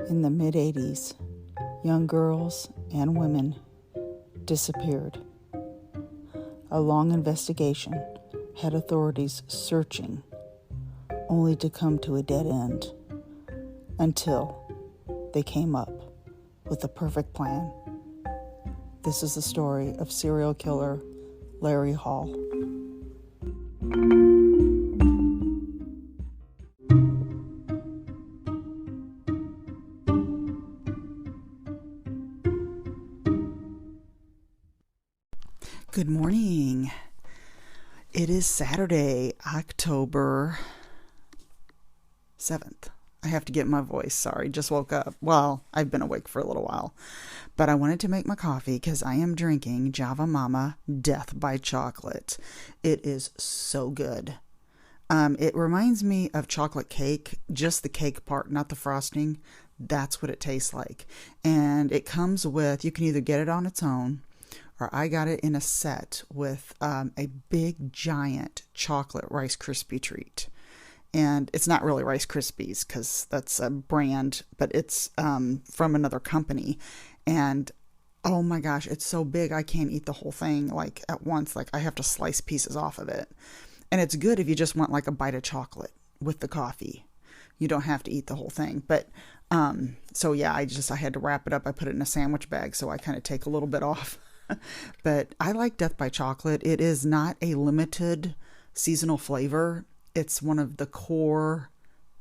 In the mid-80s, young girls and women disappeared. A long investigation had authorities searching, only to come to a dead end, until they came up with the perfect plan. This is the story of serial killer Larry Hall. Good morning. It is Saturday, October 7th. I have to get my voice. Sorry, just woke up. Well, I've been awake for a little while. But I wanted to make my coffee because I am drinking Java Mama Death by Chocolate. It is so good. It reminds me of chocolate cake, just the cake part, not the frosting. That's what it tastes like. And it comes with, you can either get it on its own, or I got it in a set with a big, giant chocolate Rice Krispie treat. And it's not really Rice Krispies because that's a brand, but it's from another company. And oh my gosh, it's so big I can't eat the whole thing like at once. Like I have to slice pieces off of it. And it's good if you just want like a bite of chocolate with the coffee. You don't have to eat the whole thing. But so yeah, I had to wrap it up. I put it in a sandwich bag so I kind of take a little bit off. But I like Death by Chocolate. It is not a limited seasonal flavor. It's one of the core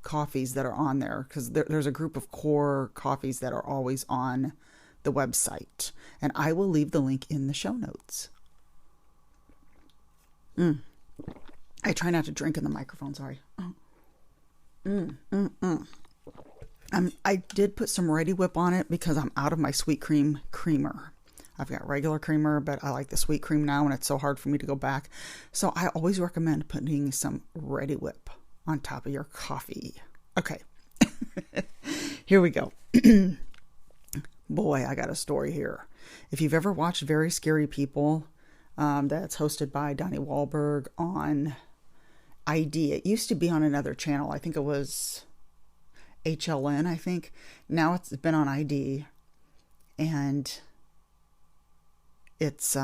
coffees that are on there because there's a group of core coffees that are always on the website. And I will leave the link in the show notes. I try not to drink in the microphone, sorry. I did put some Ready Whip on it because I'm out of my sweet cream creamer. I've got regular creamer, but I like the sweet cream now, and it's so hard for me to go back. So I always recommend putting some Ready Whip on top of your coffee. Okay, here we go. Boy, I got a story here. If you've ever watched Very Scary People, that's hosted by Donnie Wahlberg on ID. It used to be on another channel. I think it was HLN, I think. Now it's been on ID, and it's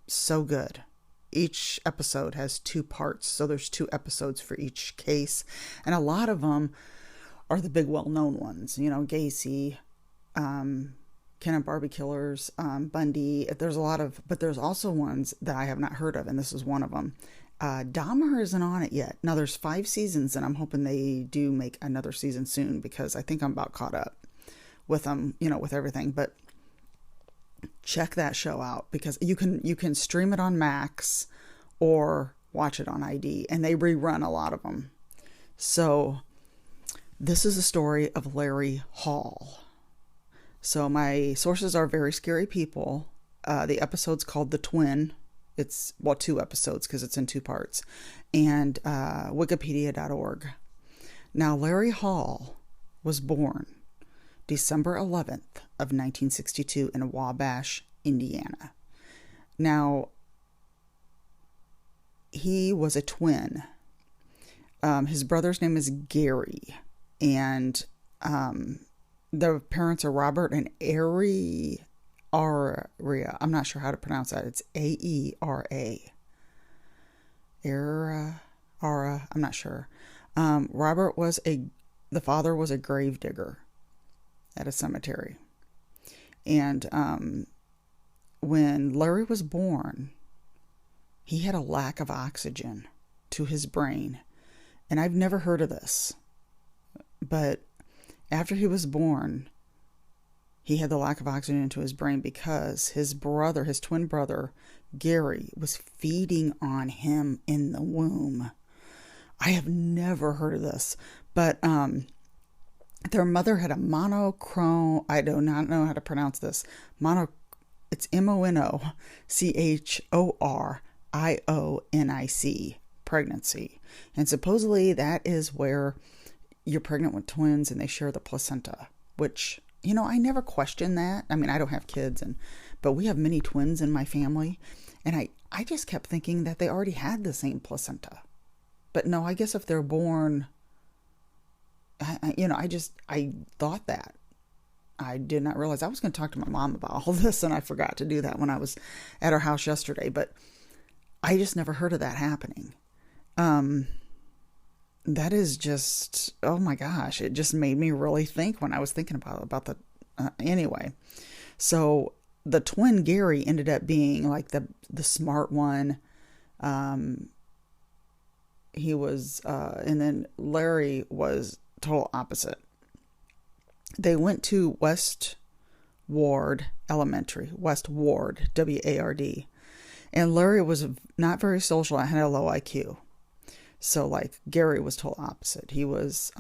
so good. Each episode has 2 parts, so there's 2 episodes for each case, and a lot of them are the big well-known ones. You know, Gacy, Ken and Barbie Killers, Bundy. There's a lot of, but there's also ones that I have not heard of, and this is one of them. Dahmer isn't on it yet. Now there's 5 seasons, and I'm hoping they do make another season soon because I think I'm about caught up with them, with everything. But check that show out because you can stream it on Max or watch it on ID, and they rerun a lot of them. So this is a story of Larry Hall. So my sources are Very Scary People. The episode's called The Twin. It's 2 episodes because it's in 2 parts, and wikipedia.org. Now Larry Hall was born December 11th of 1962 in Wabash, Indiana. Now, he was a twin. His brother's name is Gary, and the parents are Robert and Aria. I'm not sure how to pronounce that. It's Aera. Ara. I'm not sure. Robert the father was a grave digger at a cemetery. And when Larry was born, he had a lack of oxygen to his brain. And I've never heard of this. But after he was born, he had the lack of oxygen to his brain because his twin brother, Gary, was feeding on him in the womb. I have never heard of this. But their mother had a monochrome, I do not know how to pronounce this. It's MONOCHORIONIC, pregnancy. And supposedly that is where you're pregnant with twins and they share the placenta, which, I never questioned that. I mean, I don't have kids, but we have many twins in my family. And I just kept thinking that they already had the same placenta. But no, I guess if they're born, I thought that. I did not realize I was going to talk to my mom about all this, and I forgot to do that when I was at her house yesterday, but I just never heard of that happening. That is just, oh my gosh, it just made me really think when I was thinking about the, anyway. So the twin Gary ended up being like the smart one. He was, and then Larry was total opposite. They went to West Ward Elementary, West Ward, W-A-R-D. And Larry was not very social and had a low IQ. So like Gary was total opposite. He was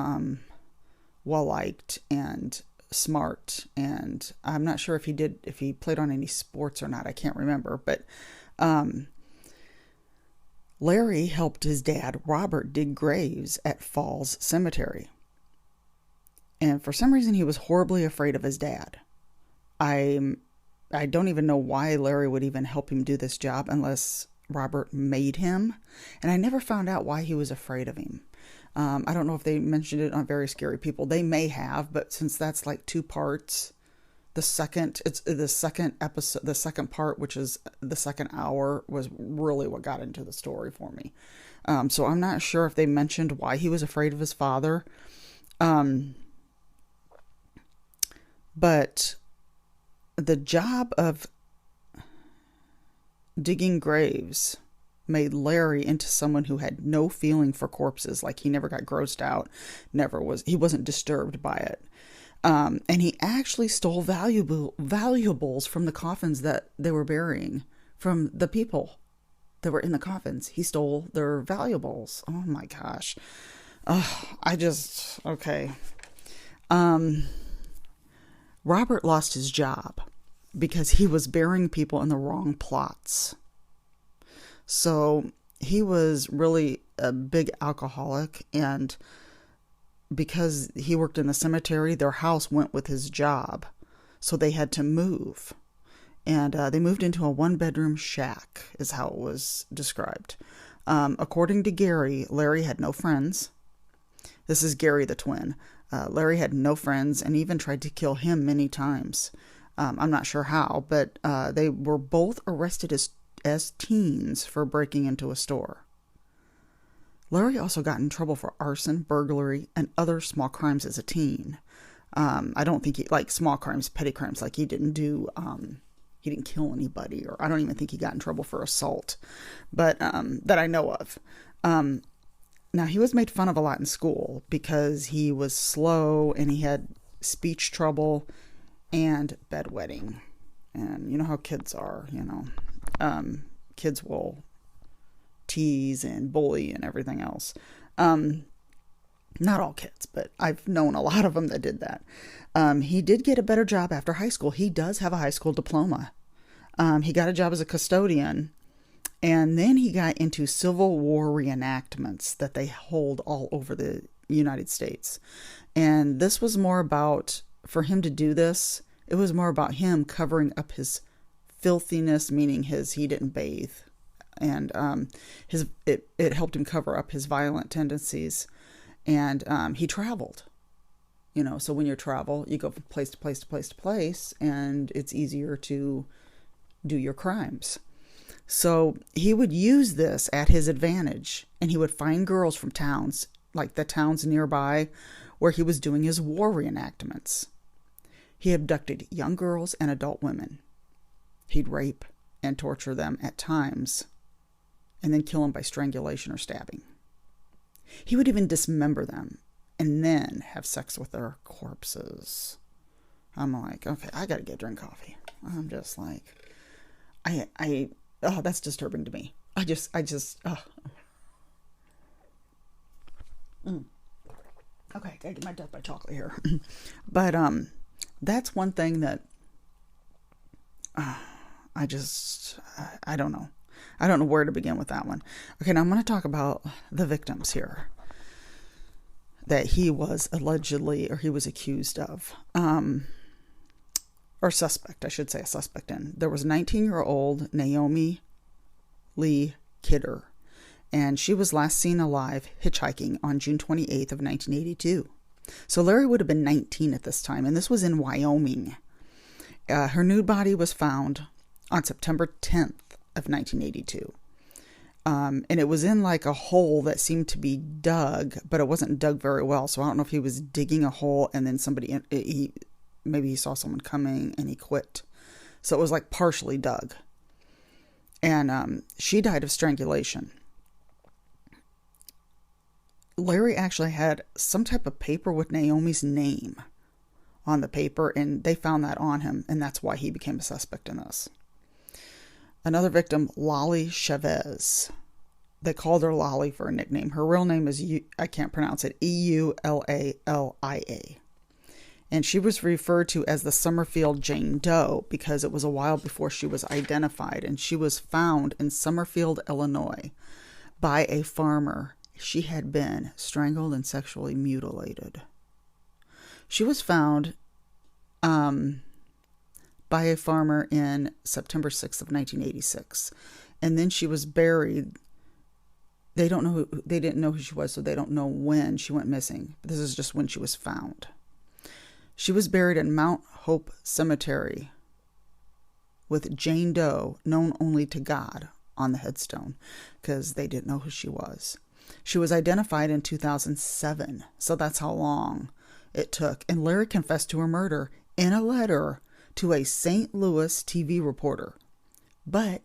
well-liked and smart. And I'm not sure if he played on any sports or not. I can't remember. But Larry helped his dad, Robert, dig graves at Falls Cemetery. And for some reason, he was horribly afraid of his dad. I don't even know why Larry would even help him do this job unless Robert made him. And I never found out why he was afraid of him. I don't know if they mentioned it on Very Scary People. They may have, but since that's like 2 parts, it's the second episode, the second part, which is the second hour, was really what got into the story for me. So I'm not sure if they mentioned why he was afraid of his father. But the job of digging graves made Larry into someone who had no feeling for corpses. Like, he never got grossed out, he wasn't disturbed by it. And he actually stole valuables from the coffins that they were burying, from the people that were in the coffins. He stole their valuables. Oh my gosh. Okay. Robert lost his job because he was burying people in the wrong plots. So he was really a big alcoholic, and because he worked in the cemetery, their house went with his job. So they had to move. And they moved into a 1-bedroom shack, is how it was described. According to Gary, Larry had no friends. This is Gary the twin. Larry had no friends and even tried to kill him many times. I'm not sure how, but they were both arrested as teens for breaking into a store. Larry also got in trouble for arson, burglary, and other small crimes as a teen. I don't think small crimes, petty crimes, like he didn't kill anybody, or I don't even think he got in trouble for assault, but that I know of. Now, he was made fun of a lot in school because he was slow and he had speech trouble and bedwetting. And you know how kids are, kids will tease and bully and everything else. Not all kids, but I've known a lot of them that did that. He did get a better job after high school. He does have a high school diploma. He got a job as a custodian, and then he got into Civil War reenactments that they hold all over the United States. And this was more about, for him to do this, it was more about him covering up his filthiness, meaning he didn't bathe. And it helped him cover up his violent tendencies. And he traveled. So when you travel, you go from place to place to place to place, and it's easier to do your crimes. So he would use this at his advantage, and he would find girls from towns, like the towns nearby where he was doing his war reenactments. He abducted young girls and adult women. He'd rape and torture them at times, and then kill them by strangulation or stabbing. He would even dismember them and then have sex with their corpses. I'm like, okay, I gotta get a drink coffee. I'm just like, that's disturbing to me. Okay, gotta get my death by chocolate here. But, that's one thing that, I don't know. I don't know where to begin with that one. Okay, now I'm going to talk about the victims here that he was allegedly, or he was accused of, or suspect, I should say, a suspect in. There was 19-year-old Naomi Lee Kidder, and she was last seen alive hitchhiking on June 28th of 1982. So Larry would have been 19 at this time, and this was in Wyoming. Her nude body was found on September 10th of 1982. And it was in like a hole that seemed to be dug, but it wasn't dug very well. So I don't know if he was digging a hole and then maybe he saw someone coming and he quit. So it was like partially dug. And she died of strangulation. Larry actually had some type of paper with Naomi's name on the paper, and they found that on him, and that's why he became a suspect in this. Another victim, Lolly Chavez. They called her Lolly for a nickname. Her real name is, I can't pronounce it, Eulalia. And she was referred to as the Summerfield Jane Doe because it was a while before she was identified. And she was found in Summerfield, Illinois, by a farmer. She had been strangled and sexually mutilated. She was found by a farmer in September 6th of 1986. And then she was buried. They didn't know who she was, so they don't know when she went missing. This is just when she was found. She was buried in Mount Hope Cemetery with Jane Doe, known only to God, on the headstone, because they didn't know who she was. She was identified in 2007, so that's how long it took. And Larry confessed to her murder in a letter to a St. Louis TV reporter. But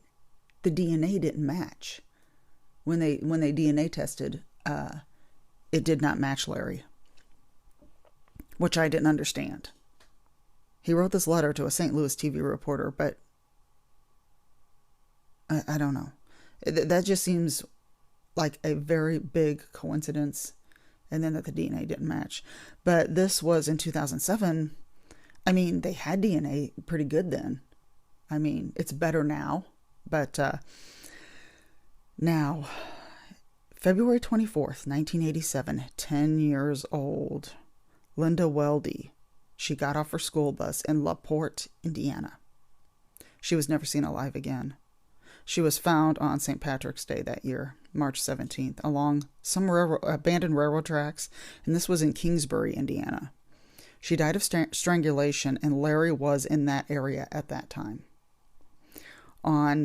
the DNA didn't match. When they DNA tested, it did not match Larry, which I didn't understand. He wrote this letter to a St. Louis TV reporter, but I don't know. That just seems like a very big coincidence, and then that the DNA didn't match. But this was in 2007. I mean, they had DNA pretty good then. I mean, it's better now, but now, February 24th, 1987, 10 years old, Linda Weldy, she got off her school bus in LaPorte, Indiana. She was never seen alive again. She was found on St. Patrick's Day that year, March 17th, along some abandoned railroad tracks, and this was in Kingsbury, Indiana. She died of strangulation, and Larry was in that area at that time. On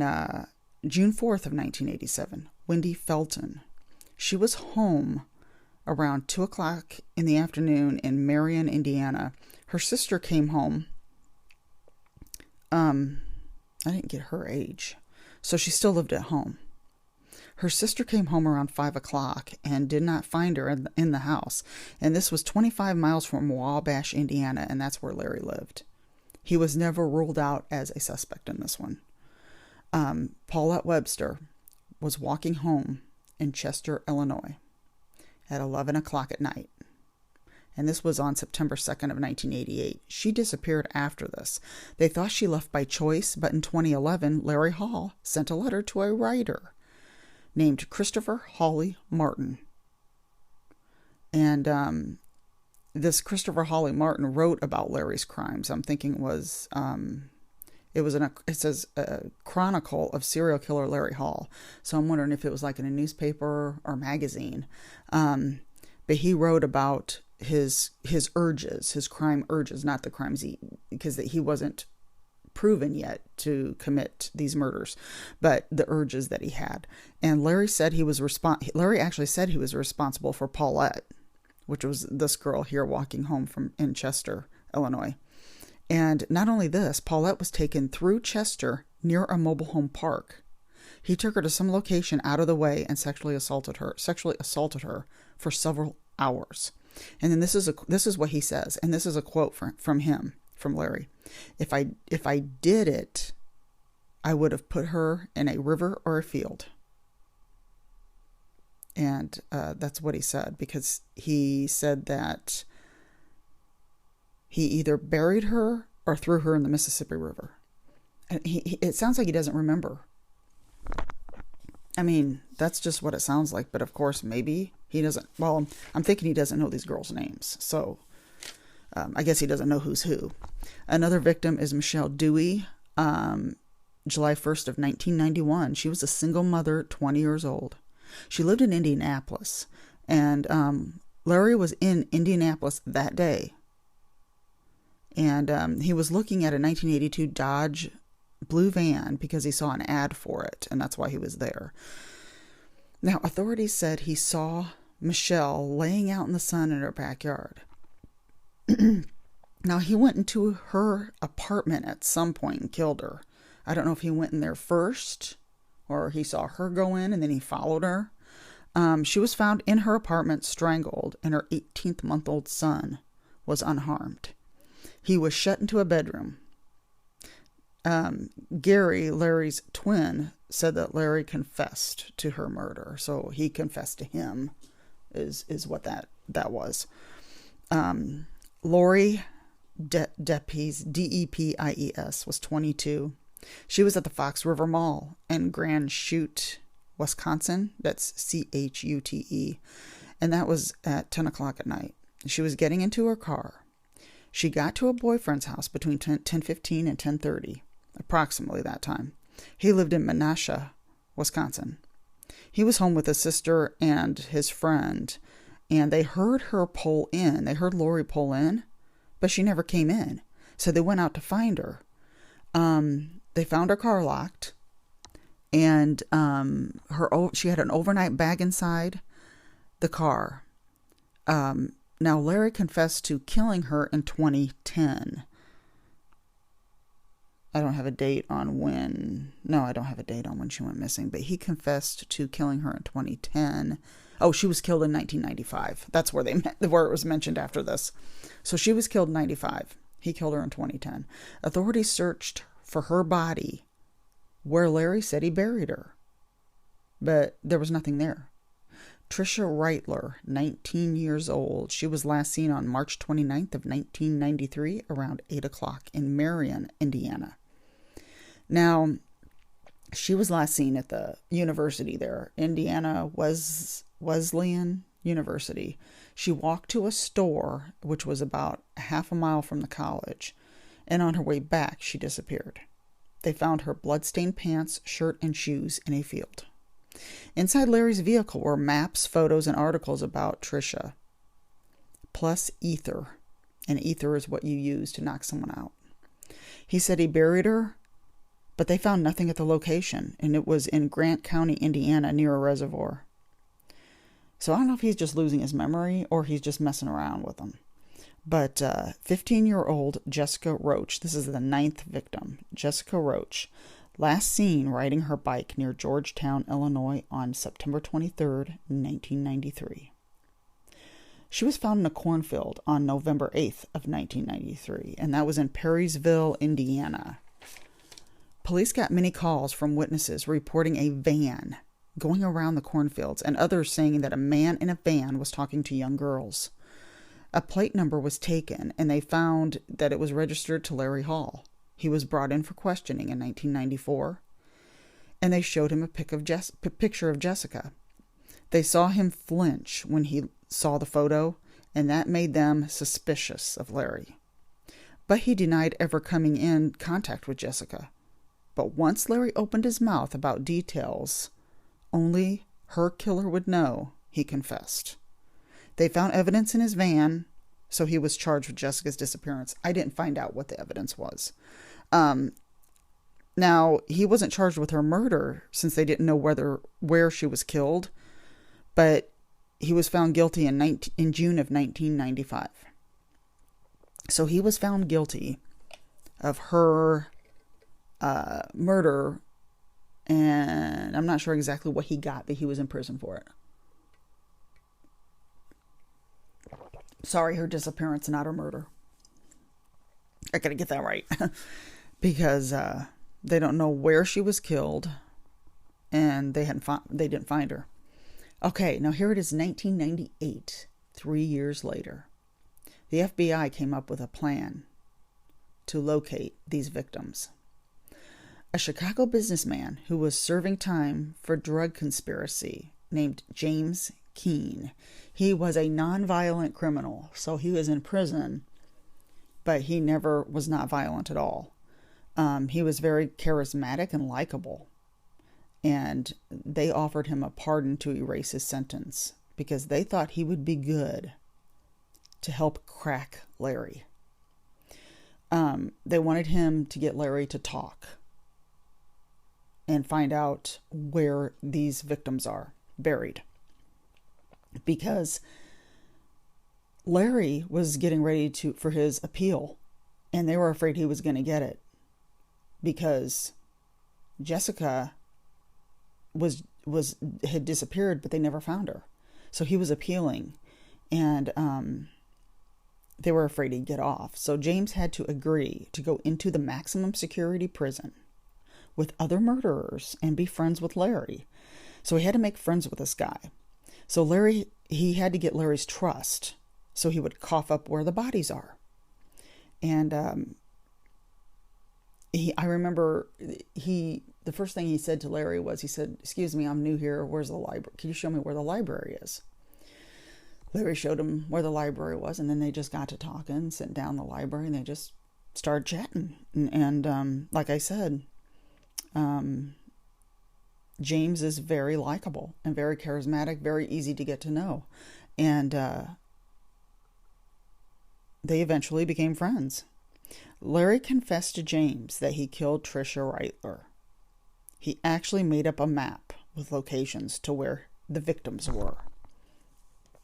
June 4th of 1987, Wendy Felton, she was home around 2 o'clock in the afternoon in Marion, Indiana. Her sister came home. I didn't get her age, so she still lived at home. Her sister came home around 5 o'clock and did not find her in the house. And this was 25 miles from Wabash, Indiana, and that's where Larry lived. He was never ruled out as a suspect in this one. Paulette Webster was walking home in Chester, Illinois at 11 o'clock at night. And this was on September 2nd of 1988. She disappeared after this. They thought she left by choice, but in 2011, Larry Hall sent a letter to a writer named Christopher Hawley Martin. And this Christopher Hawley Martin wrote about Larry's crimes. I'm thinking it says a chronicle of serial killer Larry Hall. So I'm wondering if it was like in a newspaper or magazine. But he wrote about his urges, his crime urges, not the crimes because he wasn't proven yet to commit these murders, but the urges that he had. And Larry said Larry actually said he was responsible for Paulette, which was this girl here walking home in Chester, Illinois. And not only this, Paulette was taken through Chester near a mobile home park. He took her to some location out of the way and sexually assaulted her for several hours. And then this is what he says, and this is a quote from Larry. If I did it, I would have put her in a river or a field. And that's what he said, because he said that he either buried her or threw her in the Mississippi River. And it sounds like he doesn't remember. I mean, that's just what it sounds like. But of course, maybe he doesn't. Well, I'm thinking he doesn't know these girls' names. So I guess he doesn't know who's who. Another victim is Michelle Dewey, July 1st of 1991. She was a single mother, 20 years old. She lived in Indianapolis. And Larry was in Indianapolis that day, and he was looking at a 1982 Dodge blue van because he saw an ad for it, and that's why he was there. Now, authorities said he saw Michelle laying out in the sun in her backyard. Now, he went into her apartment at some point and killed her. I don't know if he went in there first or he saw her go in and then he followed her. She was found in her apartment strangled, and her 18-month-old son was unharmed. He was shut into a bedroom. Gary, Larry's twin, said that Larry confessed to her murder. So he confessed to him is what that was. Lori Depies, Depies, was 22. She was at the Fox River Mall in Grand Chute, Wisconsin. That's Chute. And that was at 10 o'clock at night. She was getting into her car. She got to a boyfriend's house between 10:15 and 10:30, approximately that time. He lived in Menasha, Wisconsin. He was home with his sister and his friend, and they heard her pull in. They heard Lori pull in, but she never came in. So they went out to find her. They found her car locked, and she had an overnight bag inside the car. Now, Larry confessed to killing her in 2010. I don't have a date on when. No, I don't have a date on when she went missing, but he confessed to killing her in 2010. Oh, she was killed in 1995. That's where where it was mentioned after this. So she was killed in 95. He killed her in 2010. Authorities searched for her body where Larry said he buried her, but there was nothing there. Tricia Reitler, 19 years old. She was last seen on March 29th of 1993 around 8 o'clock in Marion, Indiana. Now, she was last seen at the university there, Indiana Wesleyan University. She walked to a store, which was about half a mile from the college, and on her way back, she disappeared. They found her blood-stained pants, shirt, and shoes in a field. Inside Larry's vehicle were maps, photos, and articles about Tricia, plus ether. And ether is what you use to knock someone out. He said he buried her, but they found nothing at the location, and it was in Grant County, Indiana, near a reservoir. So I don't know if he's just losing his memory or he's just messing around with them. But 15-year-old Jessica Roach, this is the 9th victim, Jessica Roach, last seen riding her bike near Georgetown, Illinois on September 23rd, 1993. She was found in a cornfield on November 8th of 1993, and that was in Perrysville, Indiana. Police got many calls from witnesses reporting a van going around the cornfields and others saying that a man in a van was talking to young girls. A plate number was taken, and they found that it was registered to Larry Hall. He was brought in for questioning in 1994, and they showed him a picture of Jessica. They saw him flinch when he saw the photo, and that made them suspicious of Larry. But he denied ever coming in contact with Jessica. But once Larry opened his mouth about details only her killer would know, he confessed. They found evidence in his van, so he was charged with Jessica's disappearance. I didn't find out what the evidence was. Now, he wasn't charged with her murder since they didn't know where she was killed, but he was found guilty in June of 1995. So he was found guilty of her murder, and I'm not sure exactly what he got, but he was in prison for it. Sorry, her disappearance, not her murder. I gotta get that right. Because they don't know where she was killed, and they didn't find her. Okay, now here it is, 1998, 3 years later. The FBI came up with a plan to locate these victims. A Chicago businessman who was serving time for drug conspiracy named James Keene. He was a nonviolent criminal, so he was in prison, but he never was not violent at all. He was very charismatic and likable, and they offered him a pardon to erase his sentence because they thought he would be good to help crack Larry. They wanted him to get Larry to talk and find out where these victims are buried. Because Larry was getting ready for his appeal, and they were afraid he was going to get it because Jessica had disappeared, but they never found her. So he was appealing, and they were afraid he'd get off. So James had to agree to go into the maximum security prison with other murderers and be friends with Larry. So he had to make friends with this guy. So he had to get Larry's trust so he would cough up where the bodies are. And I remember the first thing he said to Larry was, he said, "Excuse me, I'm new here. Where's the library? Can you show me where the library is?" Larry showed him where the library was, and then they just got to talking, sitting down in the library, and they just started chatting. And like I said, James is very likable and very charismatic, very easy to get to know. And they eventually became friends. Larry confessed to James that he killed Tricia Reitler. He actually made up a map with locations to where the victims were.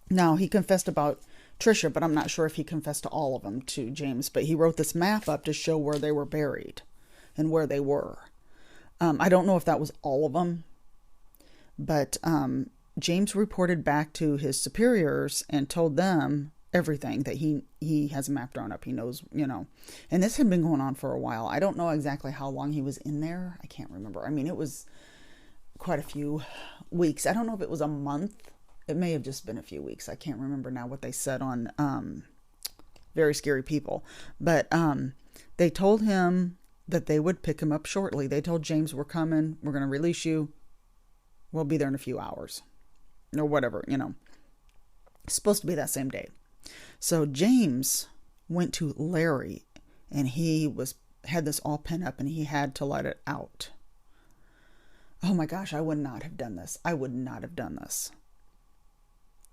Now, he confessed about Tricia, but I'm not sure if he confessed to all of them to James. But he wrote this map up to show where they were buried and where they were. I don't know if that was all of them, but James reported back to his superiors and told them everything, that he has a map drawn up. He knows, and this had been going on for a while. I don't know exactly how long he was in there. I can't remember. I mean, it was quite a few weeks. I don't know if it was a month. It may have just been a few weeks. I can't remember now what they said on Very Scary People. But they told him that they would pick him up shortly. They told James, "We're coming. We're going to release you. We'll be there in a few hours." Or whatever, It's supposed to be that same day. So James went to Larry, and he had this all pent up, and he had to let it out. Oh my gosh, I would not have done this. I would not have done this.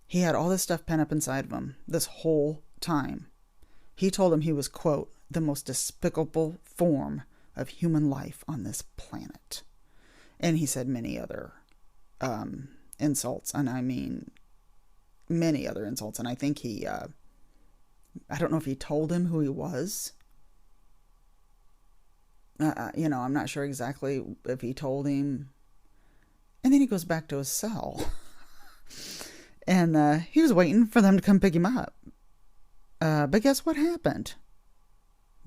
He had all this stuff pent up inside of him this whole time. He told him he was, quote, "the most despicable form of human life on this planet." And he said many other insults. And I mean, many other insults. And I think I don't know if he told him who he was. I'm not sure exactly if he told him. And then he goes back to his cell. And he was waiting for them to come pick him up. But guess what happened?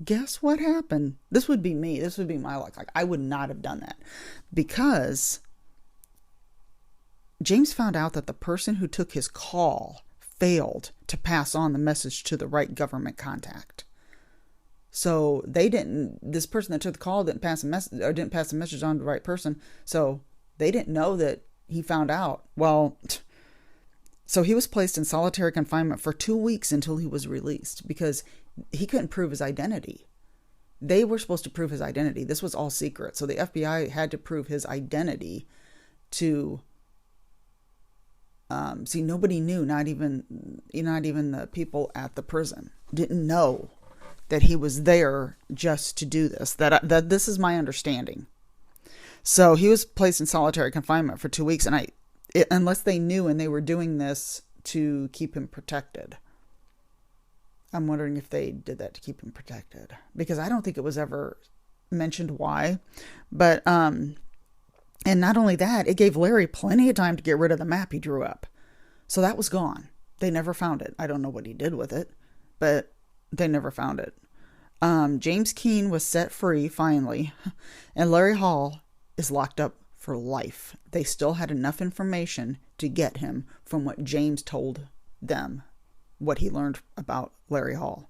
Guess what happened? This would be me. This would be my luck. Like, I would not have done that. Because James found out that the person who took his call failed to pass on the message to the right government contact. So this person that took the call didn't pass the message on to the right person. So they didn't know that he found out. Well, so he was placed in solitary confinement for 2 weeks until he was released because he couldn't prove his identity. They were supposed to prove his identity. This was all secret. So the FBI had to prove his identity to see. Nobody knew, not even the people at the prison didn't know that he was there just to do this. That this is my understanding. So he was placed in solitary confinement for 2 weeks, and unless they knew and they were doing this to keep him protected. I'm wondering if they did that to keep him protected, because I don't think it was ever mentioned why. But and not only that, it gave Larry plenty of time to get rid of the map he drew up. So that was gone. They never found it. I don't know what he did with it, but they never found it. James Keene was set free finally, and Larry Hall is locked up for life. They still had enough information to get him from what James told them, what he learned about Larry Hall.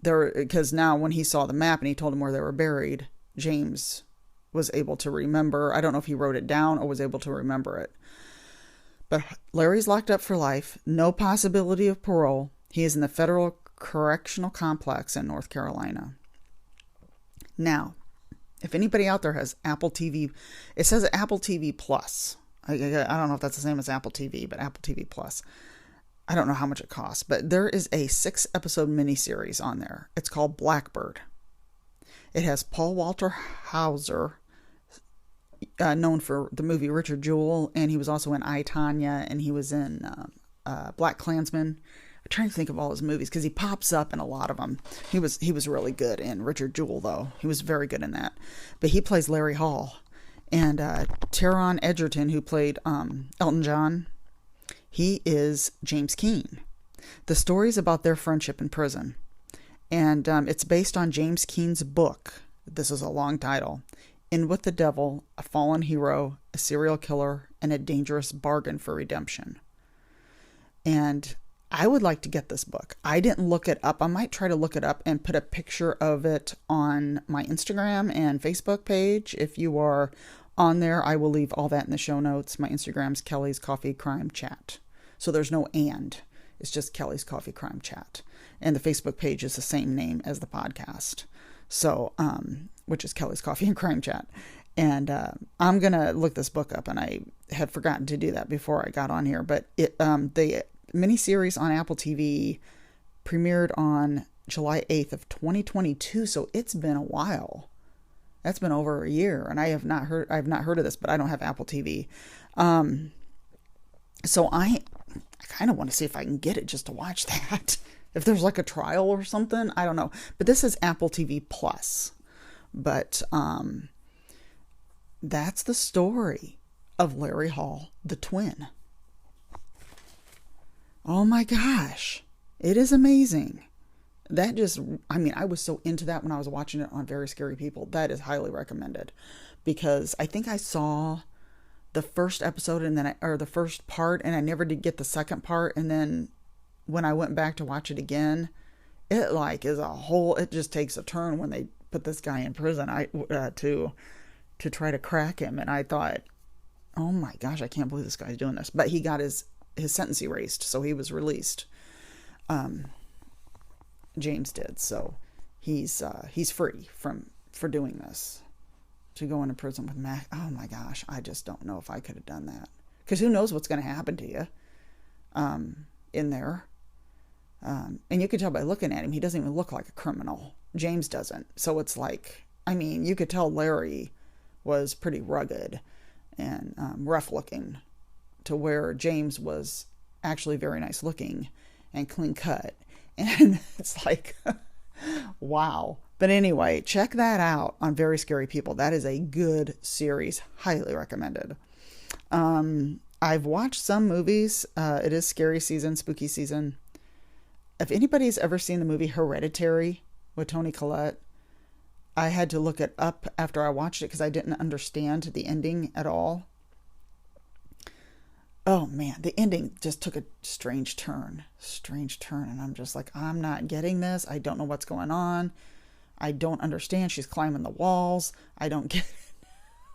Because now when he saw the map and he told him where they were buried, James was able to remember. I don't know if he wrote it down or was able to remember it. But Larry's locked up for life. No possibility of parole. He is in the Federal Correctional Complex in North Carolina. Now, if anybody out there has Apple TV, it says Apple TV Plus I don't know if that's the same as Apple TV, but Apple TV Plus. I don't know how much it costs, but there is a 6-episode miniseries on there. It's called Blackbird. It has Paul Walter Hauser, known for the movie Richard Jewell, and he was also in I, Tonya, and he was in Black Klansman. I'm trying to think of all his movies because he pops up in a lot of them. He was really good in Richard Jewell, though. He was very good in that. But he plays Larry Hall. And Taron Egerton, who played Elton John, he is James Keene. The story's about their friendship in prison. And it's based on James Keene's book. This is a long title. In with the Devil, a fallen hero, a serial killer, and a dangerous bargain for redemption. And I would like to get this book. I didn't look it up. I might try to look it up and put a picture of it on my Instagram and Facebook page. If you are on there, I will leave all that in the show notes. My Instagram's Kelly's Coffee Crime Chat. So there's no and. It's just Kelly's Coffee Crime Chat. And the Facebook page is the same name as the podcast. So, which is Kelly's Coffee and Crime Chat. And I'm going to look this book up, and I had forgotten to do that before I got on here. But the miniseries on Apple TV premiered on July 8th of 2022. So it's been a while. That's been over a year, and I have not heard of this, but I don't have Apple TV. So I kind of want to see if I can get it just to watch that. If there's like a trial or something, I don't know. But this is Apple TV Plus. But that's the story of Larry Hall, the twin. Oh my gosh. It is amazing. That just, I was so into that when I was watching it on Very Scary People. That is highly recommended. Because I think I saw the first episode or the first part, and I never did get the second part. And then when I went back to watch it again, it it just takes a turn when they put this guy in prison to try to crack him. And I thought, oh my gosh, I can't believe this guy's doing this. But he got his sentence erased, so he was released. James did, so he's free for doing this. To go into prison with Mac, oh my gosh, I just don't know if I could have done that. Because who knows what's going to happen to you in there. And you could tell by looking at him, he doesn't even look like a criminal. James doesn't. So it's like, you could tell Larry was pretty rugged and rough looking, to where James was actually very nice looking and clean cut. And it's like, wow. But anyway, check that out on Very Scary People. That is a good series. Highly recommended. I've watched some movies. It is scary season, spooky season. If anybody's ever seen the movie Hereditary with Toni Collette, I had to look it up after I watched it because I didn't understand the ending at all. Oh man, the ending just took a strange turn. And I'm just like, I'm not getting this. I don't know what's going on. I don't understand. She's climbing the walls. I don't get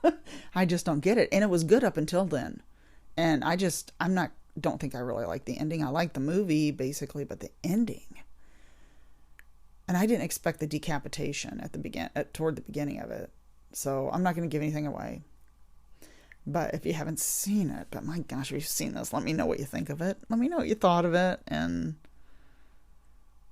it. I just don't get it. And it was good up until then. And don't think I really like the ending. I like the movie basically, but the ending. And I didn't expect the decapitation toward the beginning of it. So I'm not going to give anything away. But if you haven't seen it, but my gosh, if you've seen this, let me know what you think of it. Let me know what you thought of it. And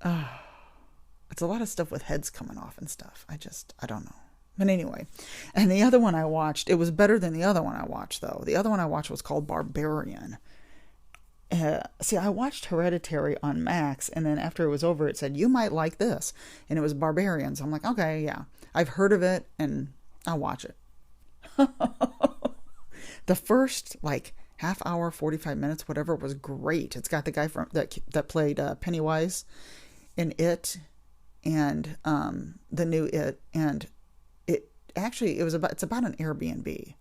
it's a lot of stuff with heads coming off and stuff. I don't know. But anyway, and the other one I watched, it was better than the other one I watched, though. The other one I watched was called Barbarian. I watched Hereditary on Max, and then after it was over, it said, you might like this. And it was Barbarian. So I'm like, okay, yeah. I've heard of it, and I'll watch it. The first, half hour, 45 minutes, whatever, was great. It's got the guy that played Pennywise in It, and the new It, and it's about an Airbnb.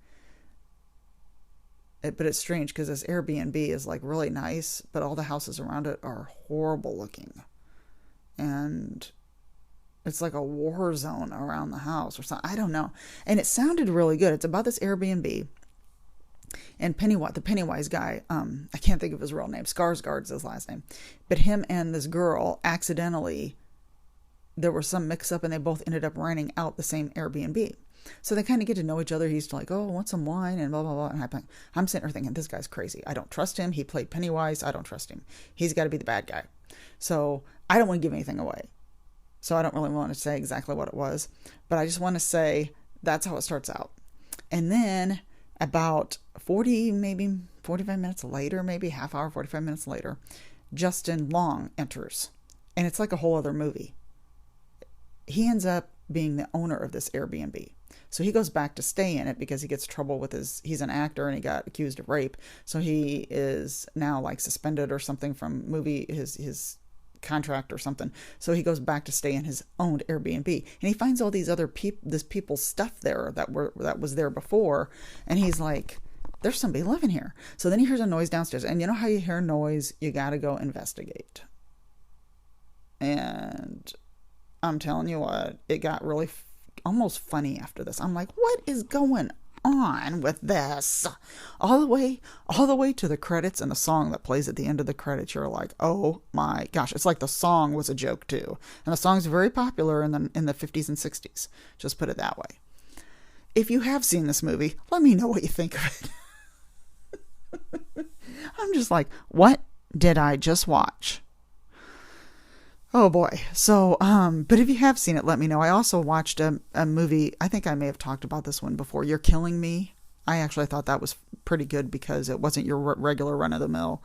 But it's strange because this Airbnb is really nice, but all the houses around it are horrible looking, and it's like a war zone around the house or something. I don't know. And it sounded really good. It's about this Airbnb. And the Pennywise guy, I can't think of his real name. Skarsgård's his last name. But him and this girl accidentally, there was some mix up and they both ended up renting out the same Airbnb. So they kind of get to know each other. He's like, oh, want some wine and blah, blah, blah. And I'm sitting there thinking, this guy's crazy. I don't trust him. He played Pennywise. I don't trust him. He's got to be the bad guy. So I don't want to give anything away. So I don't really want to say exactly what it was. But I just want to say that's how it starts out. And then about 40, maybe 45 minutes later, maybe half hour, 45 minutes later, Justin Long enters. And it's like a whole other movie. He ends up being the owner of this Airbnb. So he goes back to stay in it because he gets trouble with he's an actor and he got accused of rape. So he is now like suspended or something from his contract or something. So he goes back to stay in his own Airbnb, and he finds all these other people's stuff there that was there before. And he's like, there's somebody living here. So then he hears a noise downstairs, and you know how you hear a noise, you got to go investigate. And I'm telling you what, it got really almost funny after this. I'm like, what is going on with this? All the way to the credits and the song that plays at the end of the credits. You're like, oh my gosh. It's like the song was a joke too. And the song's very popular in the 50s and 60s. Just put it that way. If you have seen this movie, let me know what you think of it. I'm just like, what did I just watch? Oh boy. So, but if you have seen it, let me know. I also watched a movie. I think I may have talked about this one before. You're Killing Me. I actually thought that was pretty good because it wasn't your regular run-of-the-mill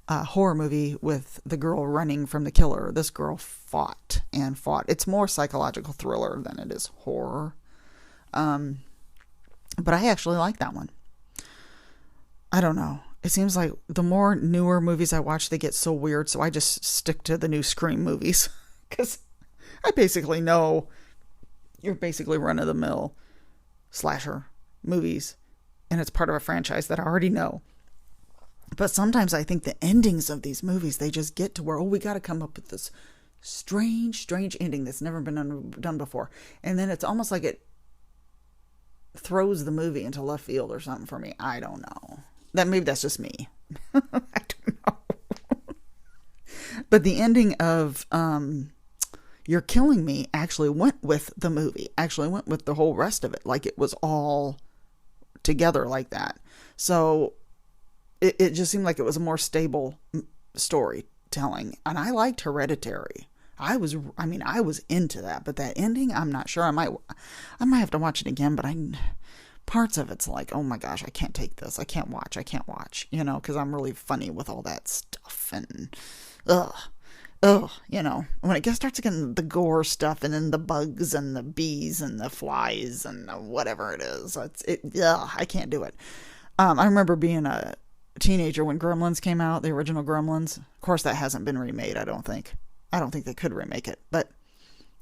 horror movie with the girl running from the killer. This girl fought and fought. It's more psychological thriller than it is horror. But I actually like that one. I don't know. It seems like the more newer movies I watch, they get so weird. So I just stick to the new Scream movies. Because I basically know you're basically run-of-the-mill slasher movies. And it's part of a franchise that I already know. But sometimes I think the endings of these movies, they just get to where, we got to come up with this strange ending that's never been done before. And then it's almost like it throws the movie into left field or something for me. I don't know. Maybe that's just me. I don't know. But the ending of You're Killing Me actually went with the movie. Actually went with the whole rest of it. Like it was all together like that. So it just seemed like it was a more stable storytelling. And I liked Hereditary. I was into that. But that ending, I'm not sure. I might have to watch it again. But parts of it's like, oh my gosh, I can't take this. I can't watch, because I'm really funny with all that stuff. And, when it starts getting the gore stuff and then the bugs and the bees and the flies and whatever it is, I can't do it. I remember being a teenager when Gremlins came out, the original Gremlins. Of course, that hasn't been remade, I don't think. I don't think they could remake it, but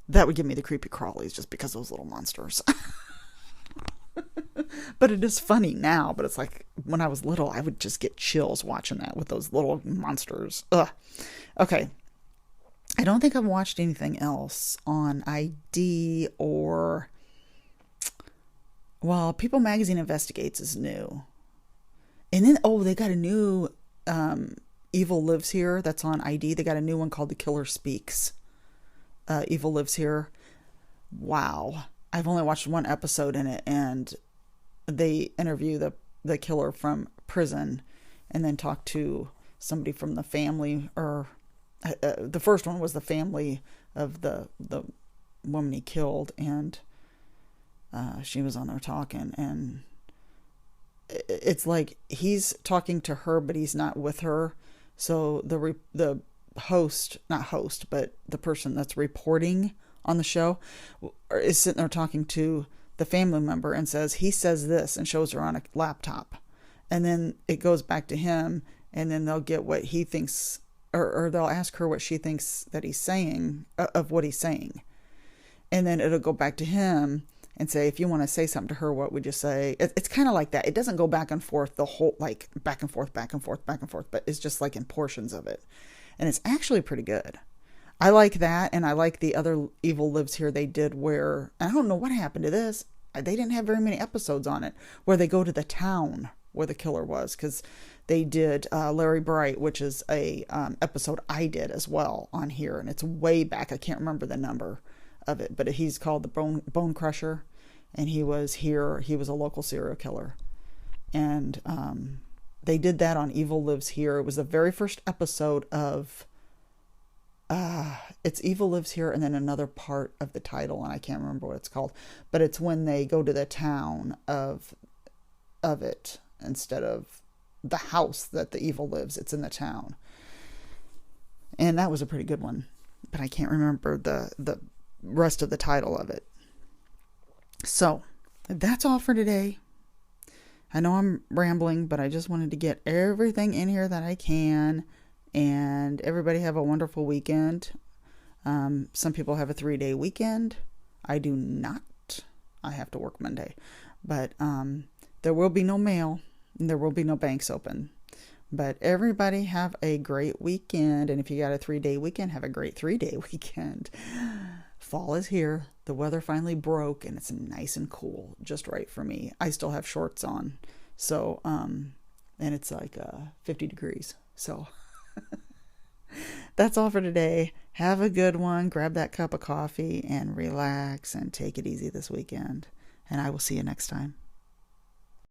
that would give me the creepy crawlies just because those little monsters. But it is funny now, but it's like when I was little, I would just get chills watching that with those little monsters. Ugh. Okay. I don't think I've watched anything else on ID or, People Magazine Investigates is new. And then, they got a new Evil Lives Here that's on ID. They got a new one called The Killer Speaks. Evil Lives Here. Wow. I've only watched one episode in it, and they interview the killer from prison and then talk to somebody from the family, or the first one was the family of the woman he killed, and she was on there talking, and it's like he's talking to her, but he's not with her. So the host, not host, but the person that's reporting on the show is sitting there talking to the family member and he says this, and shows her on a laptop. And then it goes back to him, and then they'll get what he thinks, or they'll ask her what she thinks that he's saying, of what he's saying. And then it'll go back to him and say, if you want to say something to her, what would you say? It's kind of like that. It doesn't go back and forth the whole, like back and forth, but it's just like in portions of it. And it's actually pretty good. I like that, and I like the other Evil Lives Here they did where, I don't know what happened to this, they didn't have very many episodes on it, where they go to the town where the killer was, because they did Larry Bright, which is a episode I did as well on here, and it's way back. I can't remember the number of it, but he's called the Bone Crusher, and he was here. He was a local serial killer. And they did that on Evil Lives Here. It was the very first episode of it's Evil Lives Here, and then another part of the title, and I can't remember what it's called, but it's when they go to the town of it instead of the house that the evil lives. It's in the town, and that was a pretty good one, but I can't remember the rest of the title of it. So that's all for today. I know I'm rambling, but I just wanted to get everything in here that I can. And everybody have a wonderful weekend. Some people have a 3-day weekend. I do not. I have to work Monday. But there will be no mail. And there will be no banks open. But everybody have a great weekend. And if you got a 3-day weekend, have a great 3-day weekend. Fall is here. The weather finally broke. And it's nice and cool. Just right for me. I still have shorts on. So, and it's like 50 degrees. So... That's all for today. Have a good one. Grab that cup of coffee and relax and take it easy this weekend. And I will see you next time.